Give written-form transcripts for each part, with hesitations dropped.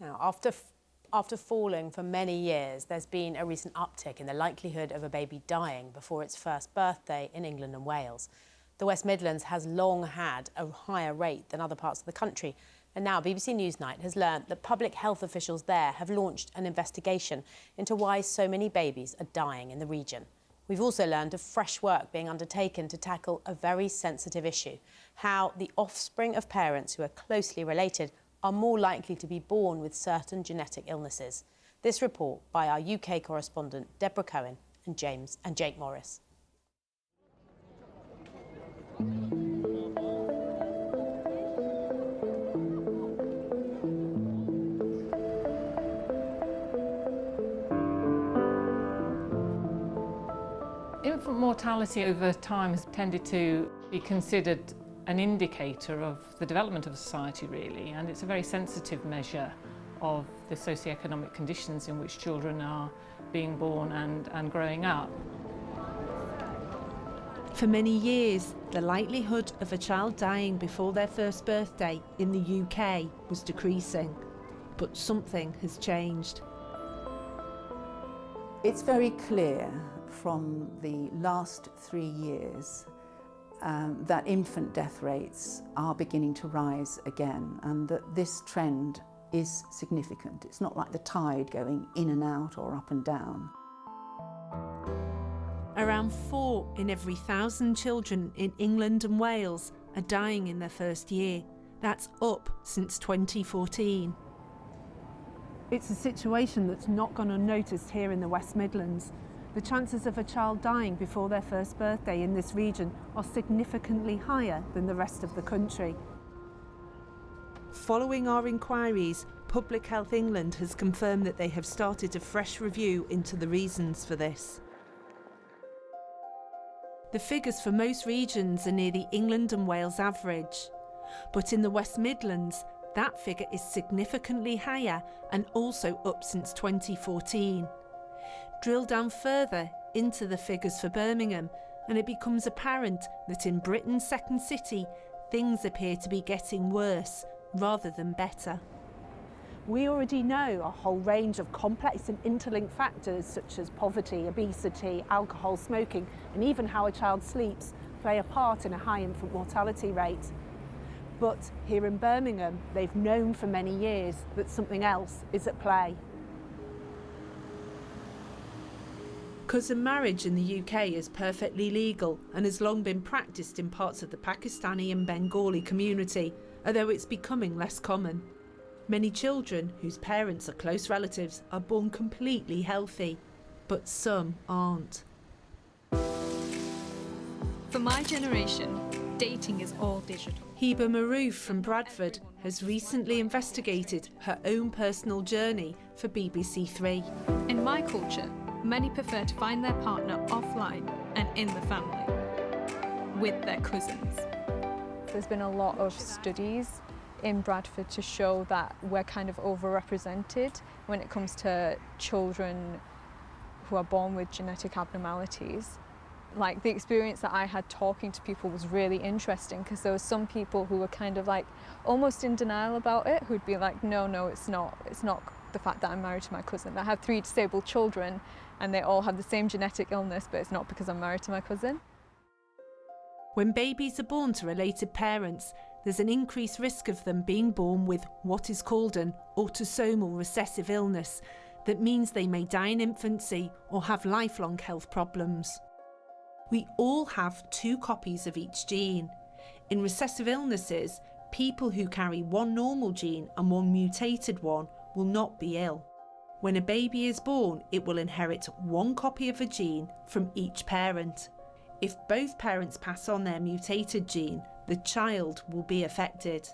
Now, after falling for many years, there's been a recent uptick in the likelihood of a baby dying before its first birthday in England and Wales. The West Midlands has long had a higher rate than other parts of the country, and now BBC Newsnight has learnt that public health officials there have launched an investigation into why so many babies are dying in the region. We've also learned of fresh work being undertaken to tackle a very sensitive issue: how the offspring of parents who are closely related are more likely to be born with certain genetic illnesses. This report by our UK correspondent Deborah Cohen and Jake Morris. Infant mortality over time has tended to be considered an indicator of the development of society, really, and it's a very sensitive measure of the socioeconomic conditions in which children are being born and growing up. For many years, the likelihood of a child dying before their first birthday in the UK was decreasing, but something has changed. It's very clear from the last 3 years that infant death rates are beginning to rise again, and that this trend is significant. It's not like the tide going in and out or up and down. Around 4 in every 1,000 children in England and Wales are dying in their first year. That's up since 2014. It's a situation that's not gone unnoticed here in the West Midlands. The chances of a child dying before their first birthday in this region are significantly higher than the rest of the country. Following our inquiries, Public Health England has confirmed that they have started a fresh review into the reasons for this. The figures for most regions are near the England and Wales average, but in the West Midlands, that figure is significantly higher and also up since 2014. Drill down further into the figures for Birmingham, and it becomes apparent that in Britain's second city, things appear to be getting worse rather than better. We already know a whole range of complex and interlinked factors such as poverty, obesity, alcohol, smoking, and even how a child sleeps play a part in a high infant mortality rate. But here in Birmingham, they've known for many years that something else is at play. Cousin marriage in the UK is perfectly legal and has long been practiced in parts of the Pakistani and Bengali community, although it's becoming less common. Many children whose parents are close relatives are born completely healthy, but some aren't. For my generation, dating is all digital. Hiba Maroof from Bradford has recently investigated her own personal journey for BBC Three. In my culture, many prefer to find their partner offline and in the family, with their cousins. There's been a lot of studies in Bradford to show that we're kind of overrepresented when it comes to children who are born with genetic abnormalities. Like, the experience that I had talking to people was really interesting, because there were some people who were kind of like almost in denial about it, who'd be like, no, it's not the fact that I'm married to my cousin. I have 3 disabled children and they all have the same genetic illness, but it's not because I'm married to my cousin. When babies are born to related parents, there's an increased risk of them being born with what is called an autosomal recessive illness. That means they may die in infancy or have lifelong health problems. We all have 2 copies of each gene. In recessive illnesses, people who carry one normal gene and one mutated one will not be ill. When a baby is born, it will inherit one copy of a gene from each parent. If both parents pass on their mutated gene, the child will be affected.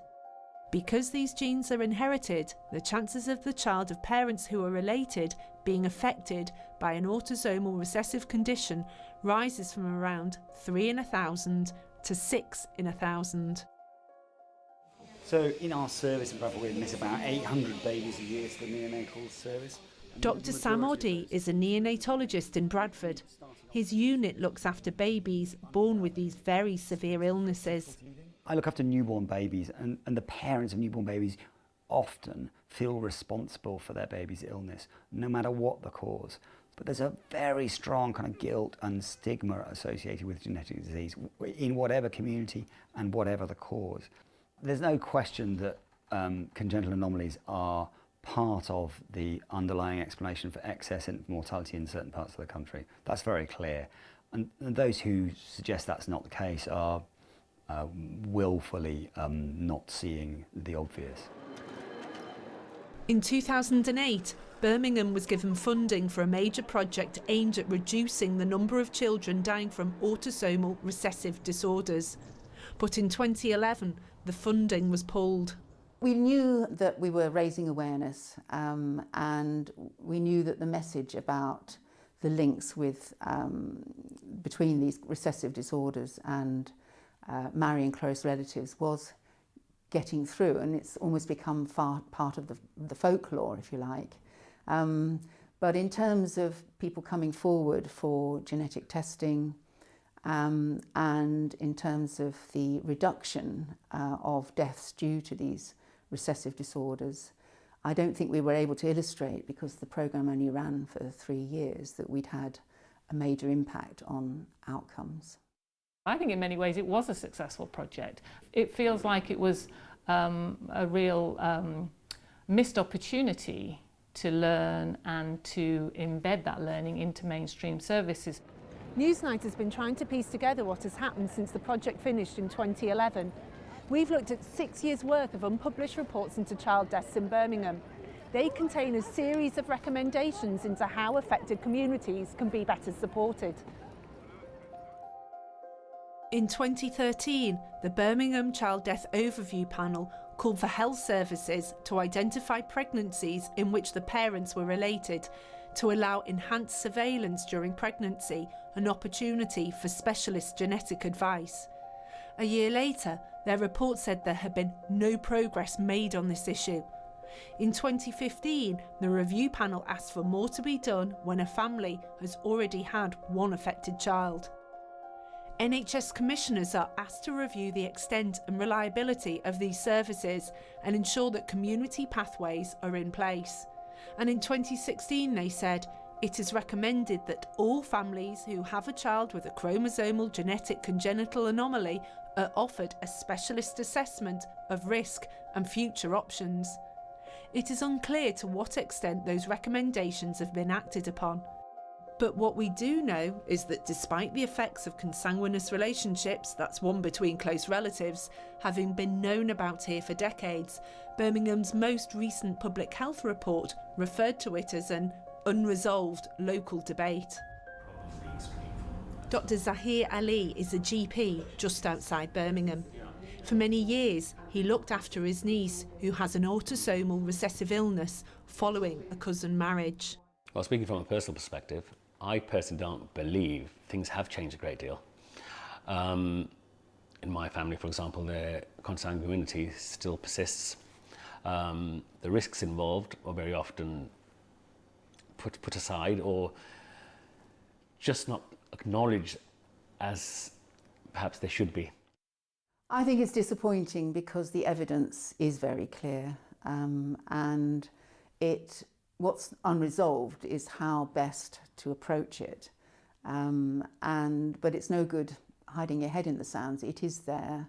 Because these genes are inherited, the chances of the child of parents who are related being affected by an autosomal recessive condition rises from around 3 in 1,000 to 6 in 1,000. So in our service in Bradford, we admit about 800 babies a year to the neonatal service. Dr Sam Oddy is a neonatologist in Bradford. His unit looks after babies born with these very severe illnesses. I look after newborn babies, and the parents of newborn babies often feel responsible for their baby's illness, no matter what the cause. But there's a very strong kind of guilt and stigma associated with genetic disease in whatever community and whatever the cause. There's no question that congenital anomalies are part of the underlying explanation for excess infant mortality in certain parts of the country. That's very clear. And those who suggest that's not the case are willfully not seeing the obvious. In 2008, Birmingham was given funding for a major project aimed at reducing the number of children dying from autosomal recessive disorders. But in 2011, the funding was pulled. We knew that we were raising awareness, and we knew that the message about the links with between these recessive disorders and marrying close relatives was getting through, and it's almost become part of the folklore, if you like. But in terms of people coming forward for genetic testing, and in terms of the reduction of deaths due to these recessive disorders, I don't think we were able to illustrate, because the programme only ran for 3 years, that we'd had a major impact on outcomes. I think in many ways it was a successful project. It feels like it was a real missed opportunity to learn and to embed that learning into mainstream services. Newsnight has been trying to piece together what has happened since the project finished in 2011. We've looked at 6 years' worth of unpublished reports into child deaths in Birmingham. They contain a series of recommendations into how affected communities can be better supported. In 2013, the Birmingham Child Death Overview Panel called for health services to identify pregnancies in which the parents were related, to allow enhanced surveillance during pregnancy, an opportunity for specialist genetic advice. A year later, their report said there had been no progress made on this issue. In 2015, the review panel asked for more to be done when a family has already had one affected child. NHS commissioners are asked to review the extent and reliability of these services and ensure that community pathways are in place. And in 2016 they said, it is recommended that all families who have a child with a chromosomal genetic congenital anomaly are offered a specialist assessment of risk and future options. It is unclear to what extent those recommendations have been acted upon. But what we do know is that despite the effects of consanguineous relationships, that's one between close relatives, having been known about here for decades, Birmingham's most recent public health report referred to it as an unresolved local debate. Dr. Zahir Ali is a GP just outside Birmingham. For many years, he looked after his niece, who has an autosomal recessive illness following a cousin marriage. Well, speaking from a personal perspective, I personally don't believe things have changed a great deal. In my family, for example, the consanguinity still persists. The risks involved are very often put aside or just not acknowledged as perhaps they should be. I think it's disappointing because the evidence is very clear, and what's unresolved is how best to approach it. But it's no good hiding your head in the sand. It is there.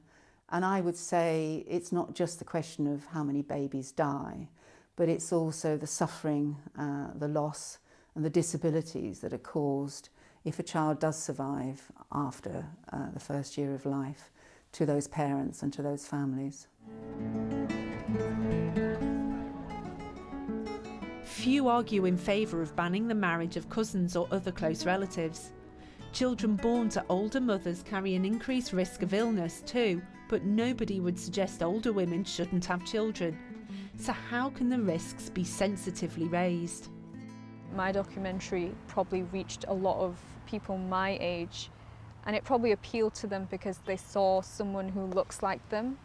And I would say it's not just the question of how many babies die, but it's also the suffering, the loss and the disabilities that are caused if a child does survive after the first year of life, to those parents and to those families. Few argue in favour of banning the marriage of cousins or other close relatives. Children born to older mothers carry an increased risk of illness too, but nobody would suggest older women shouldn't have children. So how can the risks be sensitively raised? My documentary probably reached a lot of people my age, and it probably appealed to them because they saw someone who looks like them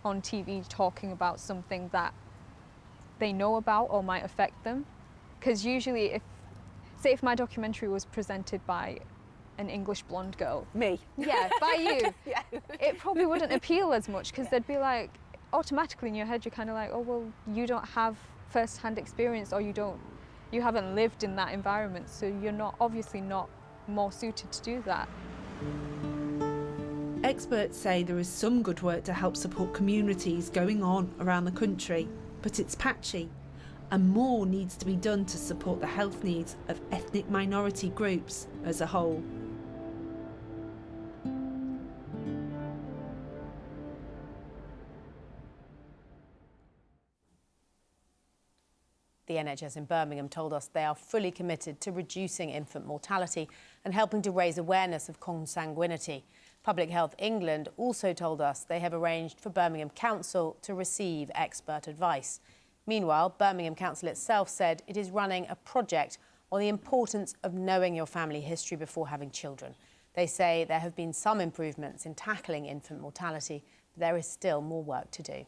on TV talking about something that they know about or might affect them. Because usually if my documentary was presented by an English blonde girl. Me. Yeah, by you. Yeah. It probably wouldn't appeal as much because they'd be like, automatically in your head you're kind of like, oh well, you don't have first-hand experience, or you haven't lived in that environment, so you're obviously not more suited to do that. Experts say there is some good work to help support communities going on around the country, but it's patchy, and more needs to be done to support the health needs of ethnic minority groups as a whole. The NHS in Birmingham told us they are fully committed to reducing infant mortality and helping to raise awareness of consanguinity. Public Health England also told us they have arranged for Birmingham Council to receive expert advice. Meanwhile, Birmingham Council itself said it is running a project on the importance of knowing your family history before having children. They say there have been some improvements in tackling infant mortality, but there is still more work to do.